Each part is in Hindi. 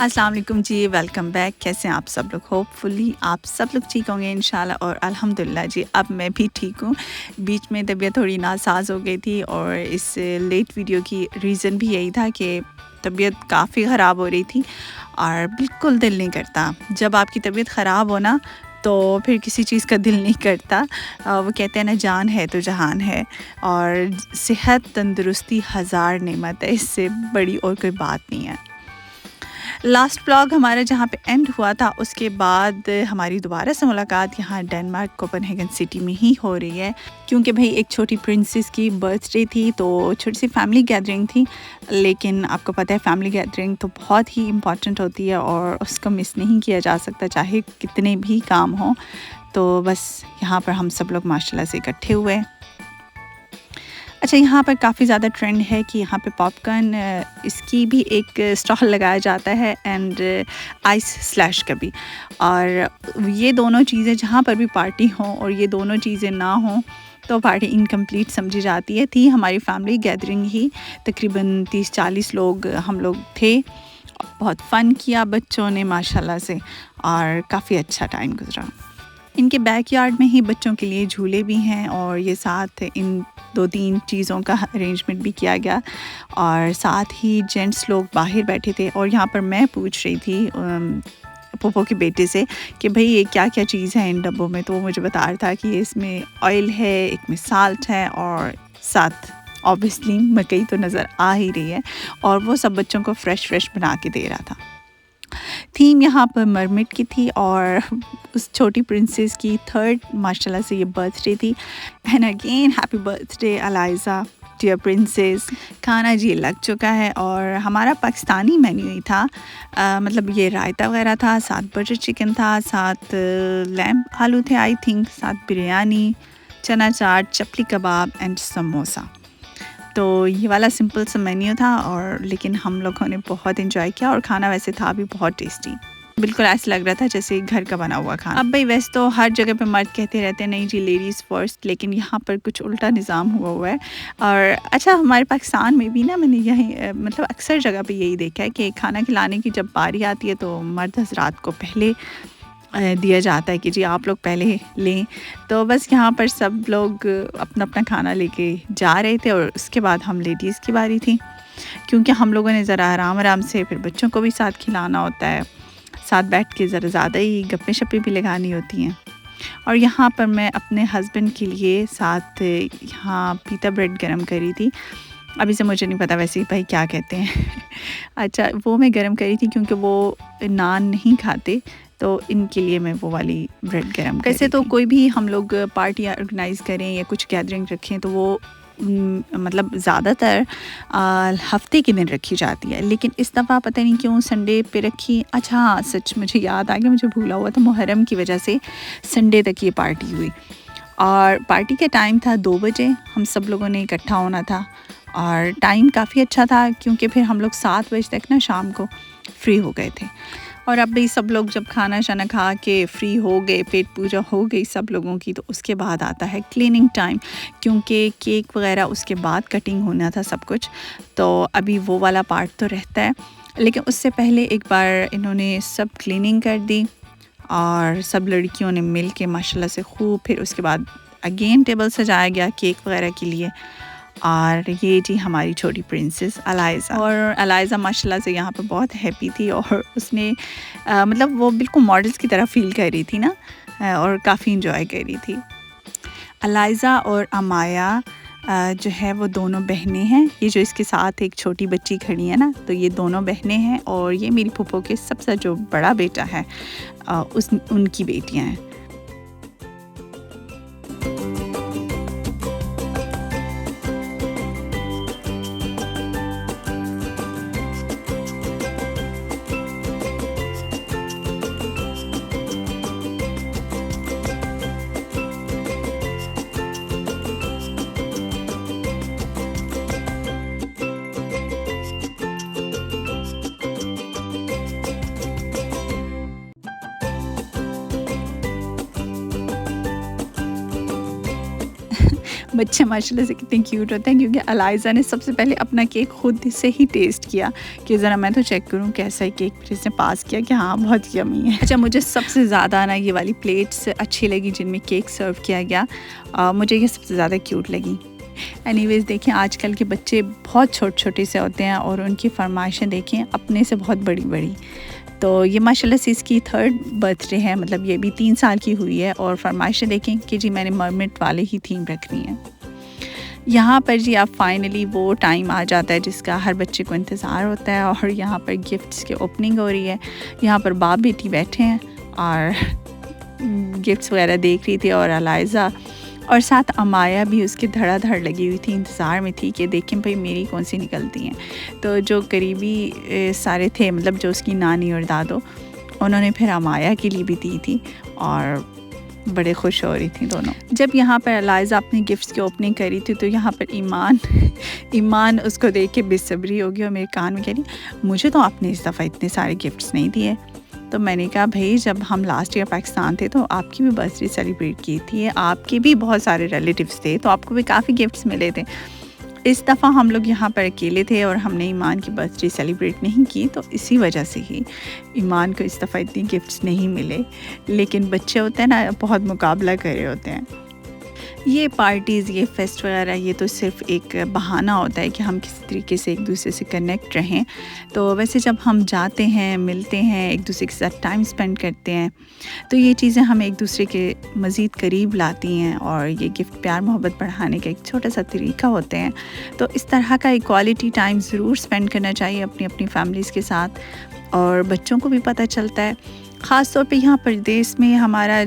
अस्सलाम वालेकुम जी, वेलकम बैक। कैसे हैं आप सब लोग? होपफुली आप सब लोग ठीक होंगे इंशाल्लाह और अल्हम्दुलिल्लाह जी, अब मैं भी ठीक हूँ। बीच में तबीयत थोड़ी नासाज हो गई थी और इस लेट वीडियो की रीज़न भी यही था कि तबीयत काफ़ी ख़राब हो रही थी और बिल्कुल दिल नहीं करता। जब आपकी तबीयत ख़राब हो ना तो फिर किसी चीज़ का दिल नहीं करता। वो कहते हैं ना, जान है तो जहान है, और सेहत तंदुरुस्ती हज़ार नेमत है, इससे बड़ी और कोई बात नहीं है। लास्ट व्लॉग हमारा जहाँ पे एंड हुआ था, उसके बाद हमारी दोबारा से मुलाकात यहाँ डेनमार्क कोपेनहेगन सिटी में ही हो रही है, क्योंकि भाई एक छोटी प्रिंसेस की बर्थडे थी तो छोटी सी फैमिली गैदरिंग थी। लेकिन आपको पता है फैमिली गैदरिंग तो बहुत ही इम्पॉर्टेंट होती है और उसको मिस नहीं किया जा सकता, चाहे कितने भी काम हों। तो बस यहाँ पर हम सब लोग माशाल्लाह से इकट्ठे हुए। अच्छा, यहाँ पर काफ़ी ज़्यादा ट्रेंड है कि यहाँ पे पॉपकॉर्न इसकी भी एक स्टॉल लगाया जाता है एंड आइस स्लैश का भी। और ये दोनों चीज़ें जहाँ पर भी पार्टी हो और ये दोनों चीज़ें ना हो तो पार्टी इनकम्प्लीट समझी जाती है। थी हमारी फैमिली गैदरिंग ही, तकरीबन 30-40 लोग हम लोग थे। बहुत फ़न किया बच्चों ने माशाल्लाह से और काफ़ी अच्छा टाइम गुजरा। इनके बैकयार्ड में ही बच्चों के लिए झूले भी हैं और ये साथ इन 2-3 चीज़ों का अरेंजमेंट भी किया गया और साथ ही जेंट्स लोग बाहर बैठे थे। और यहाँ पर मैं पूछ रही थी पोपो के बेटे से कि भाई ये क्या क्या चीज़ है इन डब्बों में, तो वो मुझे बता रहा था कि इसमें ऑयल है, एक में साल्ट है और साथ ऑब्वियसली मकई तो नज़र आ ही रही है, और वो सब बच्चों को फ़्रेश बना के दे रहा था। थीम यहाँ पर मरमिड की थी और उस छोटी प्रिंसेस की 3rd माशाल्लाह से ये बर्थडे थी। And again happy birthday Aliza dear princess. खाना जी लग चुका है और हमारा पाकिस्तानी मेन्यू ही था। मतलब ये रायता वगैरह था, साथ बटर चिकन था, साथ लैम्प आलू थे आई थिंक, साथ बिरयानी, चना चाट, चपली कबाब एंड समोसा। तो ये वाला सिंपल सा मेन्यू था और लेकिन हम लोगों ने बहुत एंजॉय किया और खाना वैसे था भी बहुत टेस्टी। बिल्कुल ऐसा लग रहा था जैसे घर का बना हुआ खाना। अब भाई वैसे तो हर जगह पे मर्द कहते रहते हैं नहीं जी लेडीज़ फर्स्ट, लेकिन यहाँ पर कुछ उल्टा निज़ाम हुआ है। और अच्छा, हमारे पाकिस्तान में भी ना मैंने यही मतलब अक्सर जगह पे यही देखा है कि खाना खिलाने की जब बारी आती है तो मर्द हज़रात को पहले दिया जाता है कि जी आप लोग पहले लें। तो बस यहाँ पर सब लोग अपना अपना खाना लेके जा रहे थे और उसके बाद हम लेडीज़ की बारी थी, क्योंकि हम लोगों ने ज़रा आराम से फिर बच्चों को भी साथ खिलाना होता है, साथ बैठ के ज़रा ज़्यादा ही गप्पे शप्पे भी लगानी होती हैं। और यहाँ पर मैं अपने हस्बैंड के लिए साथ यहाँ पीता ब्रेड गरम करी थी। अभी से मुझे नहीं पता वैसे भाई क्या कहते हैं अच्छा, वो मैं गरम करी थी क्योंकि वो नान नहीं खाते, तो इनके लिए मैं वो वाली ब्रेड गरम करी। वैसे तो कोई भी हम लोग पार्टी ऑर्गेनाइज़ करें या कुछ गैदरिंग रखें तो वो मतलब ज़्यादातर हफ्ते के दिन रखी जाती है, लेकिन इस दफ़ा पता नहीं क्यों संडे पे रखी। अच्छा हाँ, सच मुझे याद आ गया, मुझे भूला हुआ था, मुहर्रम की वजह से संडे तक ये पार्टी हुई और पार्टी का टाइम था 2 बजे। हम सब लोगों ने इकट्ठा होना था और टाइम काफ़ी अच्छा था क्योंकि फिर हम लोग 7 बजे तक ना शाम को फ्री हो गए थे। और अब भी सब लोग जब खाना शाना खा के फ्री हो गए, पेट पूजा हो गई सब लोगों की, तो उसके बाद आता है क्लीनिंग टाइम, क्योंकि केक वगैरह उसके बाद कटिंग होना था सब कुछ। तो अभी वो वाला पार्ट तो रहता है, लेकिन उससे पहले एक बार इन्होंने सब क्लीनिंग कर दी और सब लड़कियों ने मिल के माशाल्लाह से खूब, फिर उसके बाद अगेन टेबल सजाया गया केक वगैरह के लिए। और ये जी हमारी छोटी प्रिंसेस अलाइज़ा, और अलाइज़ा माशाल्लाह से यहाँ पर बहुत हैप्पी थी और उसने मतलब वो बिल्कुल मॉडल्स की तरह फ़ील कर रही थी ना, और काफ़ी इंजॉय कर रही थी। अलाइज़ा और अमाया जो है वो दोनों बहनें हैं। ये जो इसके साथ एक छोटी बच्ची खड़ी है ना, तो ये दोनों बहनें हैं और ये मेरी फूफो के सबसे जो बड़ा बेटा है उनकी बेटियाँ हैं। बच्चे माशाल्लाह से कितने क्यूट होते हैं, क्योंकि अलाइज़ा ने सबसे पहले अपना केक खुद से ही टेस्ट किया कि ज़रा मैं तो चेक करूँ कैसा है केक, फिर इसने पास किया कि हाँ बहुत यमी है। अच्छा, मुझे सबसे ज़्यादा ना ये वाली प्लेट्स अच्छी लगी जिनमें केक सर्व किया गया, मुझे ये सबसे ज़्यादा क्यूट लगी। एनीवेज़ देखें, आजकल के बच्चे बहुत छोटे से होते हैं और उनकी फरमाइशें देखें अपने से बहुत बड़ी बड़ी। तो ये माशाल्लाह से इसकी 3rd बर्थडे है, मतलब ये भी 3 साल की हुई है, और फरमाइशें देखें कि जी मैंने मरमेड वाले ही थीम रखनी है। यहाँ पर जी अब फाइनली वो टाइम आ जाता है जिसका हर बच्चे को इंतज़ार होता है, और यहाँ पर गिफ्ट्स की ओपनिंग हो रही है। यहाँ पर बाप बेटी बैठे हैं और गिफ्ट्स वगैरह देख रही थी, और अलाइज़ा और साथ अमाया भी उसकी धड़ाधड़ लगी हुई थी, इंतज़ार में थी कि देखें भाई मेरी कौन सी निकलती हैं। तो जो करीबी सारे थे, मतलब जो उसकी नानी और दादो, उन्होंने फिर अमाया के लिए भी दी थी और बड़े खुश हो रही थी दोनों। जब यहाँ पर अलाइज़ा अपनी गिफ्ट्स की ओपनिंग करी थी तो यहाँ पर ईमान उसको देख के बेसब्री हो गई और मेरे कान में कह रही, मुझे तो आपने इस दफ़ा इतने सारे गिफ्ट्स नहीं दिए। तो मैंने कहा भाई जब हम लास्ट ईयर पाकिस्तान थे तो आपकी भी बर्थडे सेलिब्रेट की थी, आपके भी बहुत सारे रिलेटिव्स थे, तो आपको भी काफ़ी गिफ्ट्स मिले थे। इस दफ़ा हम लोग यहाँ पर अकेले थे और हमने ईमान की बर्थडे सेलिब्रेट नहीं की, तो इसी वजह से ही ईमान को इस दफ़ा इतनी गिफ्ट्स नहीं मिले। लेकिन बच्चे होते हैं ना, बहुत मुकाबला कर रहे होते हैं। ये पार्टीज़, ये फेस्ट वगैरह, ये तो सिर्फ़ एक बहाना होता है कि हम किसी तरीके से एक दूसरे से कनेक्ट रहें। तो वैसे जब हम जाते हैं, मिलते हैं, एक दूसरे के साथ टाइम स्पेंड करते हैं, तो ये चीज़ें हमें एक दूसरे के मज़ीद करीब लाती हैं, और ये गिफ्ट प्यार मोहब्बत बढ़ाने का एक छोटा सा तरीका होते हैं। तो इस तरह का एक क्वालिटी टाइम ज़रूर स्पेंड करना चाहिए अपनी अपनी फैमिलीज़ के साथ, और बच्चों को भी पता चलता है। ख़ास तौर पे यहाँ परदेस में हमारा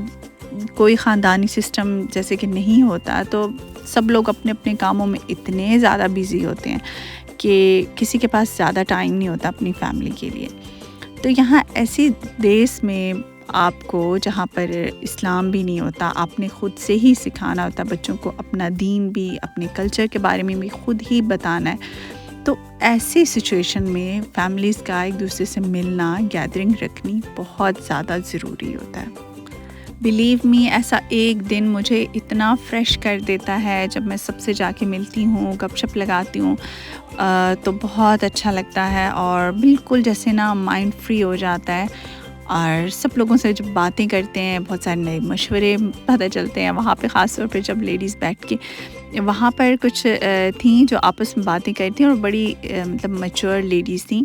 कोई ख़ानदानी सिस्टम जैसे कि नहीं होता, तो सब लोग अपने अपने कामों में इतने ज़्यादा बिज़ी होते हैं कि किसी के पास ज़्यादा टाइम नहीं होता अपनी फैमिली के लिए। तो यहाँ ऐसे देश में आपको, जहाँ पर इस्लाम भी नहीं होता, आपने ख़ुद से ही सिखाना होता बच्चों को, अपना दीन भी, अपने कल्चर के बारे में भी ख़ुद ही बताना है। तो ऐसी सिचुएशन में फैमिलीज़ का एक दूसरे से मिलना, गैदरिंग रखनी बहुत ज़्यादा ज़रूरी होता है। बिलीव मी, ऐसा एक दिन मुझे इतना फ़्रेश कर देता है जब मैं सबसे जाके मिलती हूँ, गपशप लगाती हूँ, तो बहुत अच्छा लगता है, और बिल्कुल जैसे ना माइंड फ्री हो जाता है। और सब लोगों से जब बातें करते हैं, बहुत सारे नए मशवरे पता चलते हैं वहाँ पे, ख़ास तौर पे जब लेडीज़ बैठ के वहाँ पर कुछ थीं जो आपस में बातें करती, और बड़ी मतलब मैच्योर लेडीज़ थीं।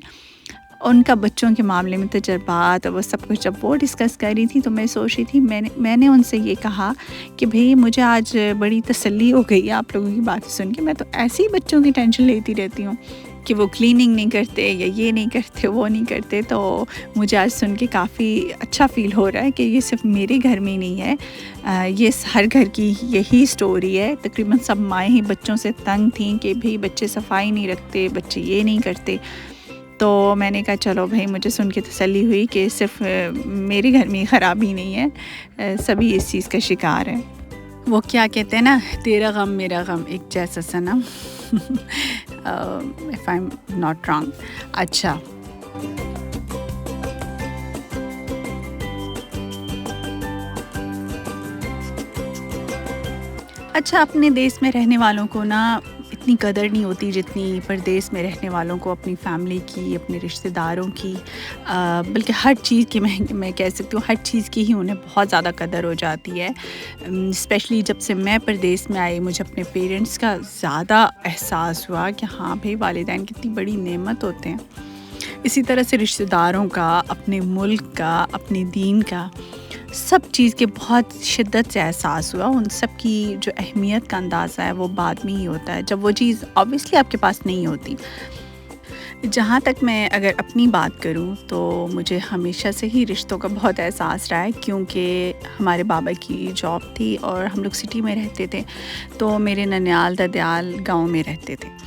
उनका बच्चों के मामले में तजर्बात और वो सब कुछ जब वो डिस्कस कर रही थी, तो मैं सोच रही थी, मैंने उनसे ये कहा कि भाई मुझे आज बड़ी तसल्ली हो गई है आप लोगों की बातें सुन के। मैं तो ऐसे ही बच्चों की टेंशन लेती रहती हूँ कि वो क्लीनिंग नहीं करते, या ये नहीं करते, वो नहीं करते। तो मुझे आज सुन के काफ़ी अच्छा फ़ील हो रहा है कि ये सिर्फ मेरे घर में नहीं है, ये हर घर की यही स्टोरी है। तकरीबन सब माएँ ही बच्चों से तंग थीं कि भाई बच्चे सफाई नहीं रखते, बच्चे ये नहीं करते। तो मैंने कहा चलो भाई, मुझे सुन के तसल्ली हुई कि सिर्फ मेरे घर में ख़राबी नहीं है, सभी इस चीज़ का शिकार हैं। वो क्या कहते हैं ना, तेरा गम मेरा गम एक जैसा सनम, if I am not wrong. अच्छा, अपने देश में रहने वालों को ना इतनी कदर नहीं होती जितनी परदेस में रहने वालों को अपनी फैमिली की, अपने रिश्तेदारों की, बल्कि हर चीज़ की, मैं कह सकती हूँ हर चीज़ की ही उन्हें बहुत ज़्यादा कदर हो जाती है। स्पेशली जब से मैं परदेस में आई, मुझे अपने पेरेंट्स का ज़्यादा एहसास हुआ कि हाँ भाई, वालिदैन कितनी बड़ी नेमत होते हैं। इसी तरह से रिश्तेदारों का, अपने मुल्क का, अपने दीन का, सब चीज़ के बहुत शिद्दत से एहसास हुआ। उन सब की जो अहमियत का अंदाज़ा है वो बाद में ही होता है, जब वो चीज़ ऑब्वियसली आपके पास नहीं होती। जहाँ तक मैं अगर अपनी बात करूँ तो मुझे हमेशा से ही रिश्तों का बहुत एहसास रहा है, क्योंकि हमारे बाबा की जॉब थी और हम लोग सिटी में रहते थे, तो मेरे ननियाल ददियाल गांव में रहते थे।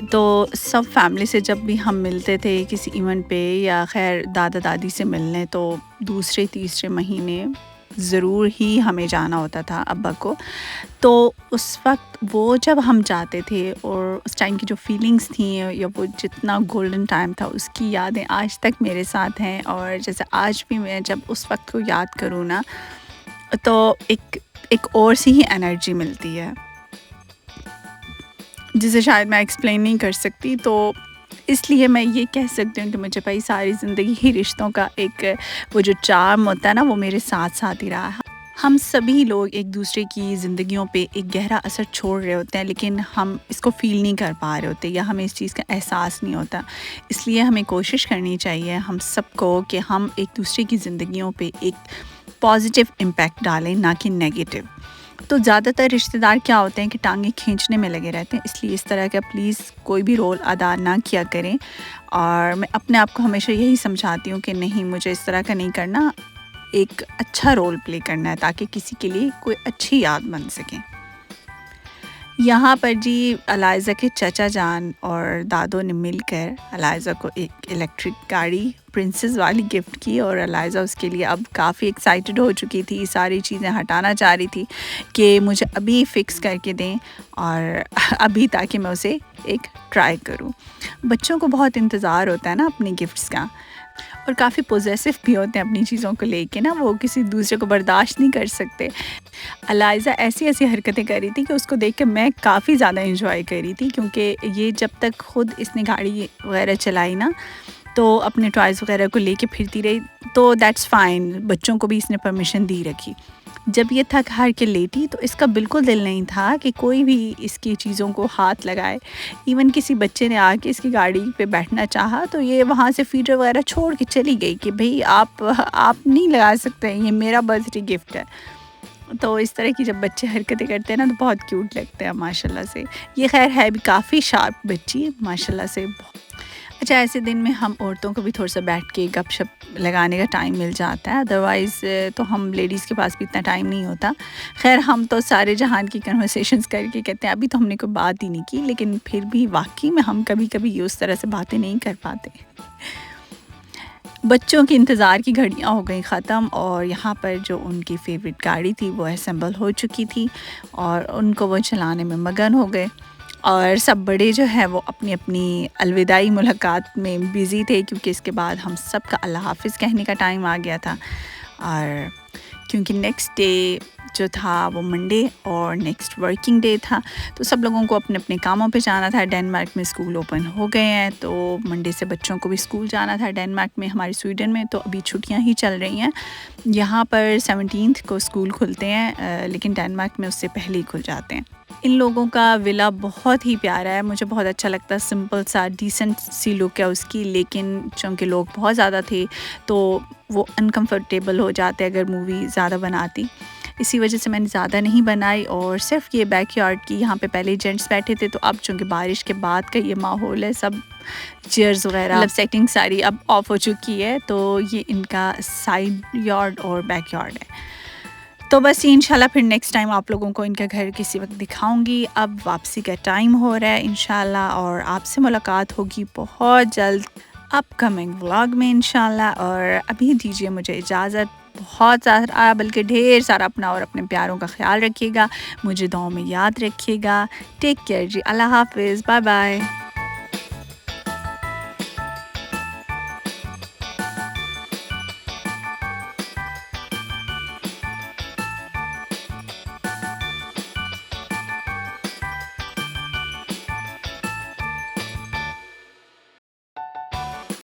तो सब फैमिली से जब भी हम मिलते थे किसी इवेंट पे, या खैर दादा दादी से मिलने, तो दूसरे तीसरे महीने ज़रूर ही हमें जाना होता था अब्बा को। तो उस वक्त वो जब हम जाते थे, और उस टाइम की जो फीलिंग्स थी, या वो जितना गोल्डन टाइम था, उसकी यादें आज तक मेरे साथ हैं। और जैसे आज भी मैं जब उस वक्त को याद करूँ ना, तो एक और सी ही एनर्जी मिलती है। जिसे शायद मैं एक्सप्लेन नहीं कर सकती। तो इसलिए मैं ये कह सकती हूँ कि मुझे भाई सारी ज़िंदगी ही रिश्तों का एक वो जो चार्म होता है ना, वो मेरे साथ-साथ ही रहा है। हम सभी लोग एक दूसरे की ज़िंदगियों पे एक गहरा असर छोड़ रहे होते हैं, लेकिन हम इसको फ़ील नहीं कर पा रहे होते या हमें इस चीज़ का एहसास नहीं होता। इसलिए हमें कोशिश करनी चाहिए हम सबको कि हम एक दूसरे की ज़िंदगियों पे एक पॉज़िटिव इम्पैक्ट डालें, ना कि नेगेटिव। तो ज़्यादातर रिश्तेदार क्या होते हैं कि टाँगें खींचने में लगे रहते हैं, इसलिए इस तरह का प्लीज़ कोई भी रोल अदा ना किया करें। और मैं अपने आप को हमेशा यही समझाती हूँ कि नहीं, मुझे इस तरह का नहीं करना, एक अच्छा रोल प्ले करना है ताकि किसी के लिए कोई अच्छी याद बन सके। यहाँ पर जी अलाइज़ा के चचा जान और दादों ने मिलकर अलाइज़ा को एक इलेक्ट्रिक गाड़ी प्रिंसेस वाली गिफ्ट की, और अलाइज़ा उसके लिए अब काफ़ी एक्साइटेड हो चुकी थी, सारी चीज़ें हटाना चाह रही थी कि मुझे अभी फ़िक्स करके दें और अभी, ताकि मैं उसे एक ट्राई करूँ। बच्चों को बहुत इंतज़ार होता है ना अपनी गिफ्ट्स का, और काफ़ी पॉसेसिव भी होते हैं अपनी चीज़ों को लेके ना, वो किसी दूसरे को बर्दाश्त नहीं कर सकते। अलाइज़ा ऐसी-ऐसी हरकतें कर रही थी कि उसको देख के मैं काफ़ी ज़्यादा एंजॉय कर रही थी, क्योंकि ये जब तक खुद इसने गाड़ी वगैरह चलाई ना, तो अपने टॉयज़ वगैरह को लेके फिरती रही, तो दैट्स फ़ाइन, बच्चों को भी इसने परमिशन दी रखी। जब ये थक हार के लेटी तो इसका बिल्कुल दिल नहीं था कि कोई भी इसकी चीज़ों को हाथ लगाए। इवन किसी बच्चे ने आके इसकी गाड़ी पे बैठना चाहा तो ये वहाँ से फ़ीडर वगैरह छोड़ के चली गई कि भई आप नहीं लगा सकते, ये मेरा बर्थडे गिफ्ट है। तो इस तरह की जब बच्चे हरकतें करते हैं ना, तो बहुत क्यूट लगते हैं माशाल्लाह से। ये ख़ैर है भी काफ़ी शार्प बच्ची माशाल्लाह से। अच्छा, ऐसे दिन में हम औरतों को भी थोड़ा-सा बैठ के गपशप लगाने का टाइम मिल जाता है, अदरवाइज़ तो हम लेडीज़ के पास भी इतना टाइम नहीं होता। ख़ैर हम तो सारे जहान की कन्वर्सेशंस करके कहते हैं अभी तो हमने कोई बात ही नहीं की, लेकिन फिर भी वाक़ई में हम कभी-कभी उस तरह से बातें नहीं कर पाते। बच्चों के इंतज़ार की घड़ियाँ हो गई ख़त्म, और यहाँ पर जो उनकी फ़ेवरेट गाड़ी थी वो असेंबल हो चुकी थी, और उनको वो चलाने में मगन हो गए। और सब बड़े जो है वो अपनी-अपनी अलविदाई मुलाकात में बिज़ी थे, क्योंकि इसके बाद हम सब का अल्लाह हाफ़िज़ कहने का टाइम आ गया था। और क्योंकि नेक्स्ट डे जो था वो मंडे और नेक्स्ट वर्किंग डे था, तो सब लोगों को अपने-अपने कामों पे जाना था। डेनमार्क में स्कूल ओपन हो गए हैं, तो मंडे से बच्चों को भी स्कूल जाना था। डेनमार्क में, हमारे स्वीडन में तो अभी छुट्टियां ही चल रही हैं। यहाँ पर 17th को स्कूल खुलते हैं, लेकिन डेनमार्क में उससे पहले ही खुल जाते हैं। इन लोगों का विला बहुत ही प्यारा है, मुझे बहुत अच्छा लगता है। सिंपल सा डिसेंट सी लुक है उसकी, लेकिन चूँकि लोग बहुत ज़्यादा थे तो वो अनकंफर्टेबल हो जाते अगर मूवी ज़्यादा बनाती। इसी वजह से मैंने ज़्यादा नहीं बनाई, और सिर्फ ये बैकयार्ड की, यहाँ पे पहले जेंट्स बैठे थे, तो अब चूँकि बारिश के बाद का ये माहौल है, सब चेयर्स वगैरह मतलब सेटिंग सारी अब ऑफ हो चुकी है, तो ये इनका साइड यार्ड और बैकयार्ड है। तो बस ये इंशाल्लाह फिर नेक्स्ट टाइम आप लोगों को इनका घर किसी वक्त दिखाऊंगी। अब वापसी का टाइम हो रहा है इंशाल्लाह, और आपसे मुलाकात होगी बहुत जल्द अपकमिंग व्लॉग में इंशाल्लाह। और अभी दीजिए मुझे इजाज़त। बहुत सारा बल्कि ढेर सारा अपना और अपने प्यारों का ख्याल रखिएगा, मुझे दुआओं में याद रखिएगा। टेक केयर जी, अल्लाह हाफिज़, बाय बाय।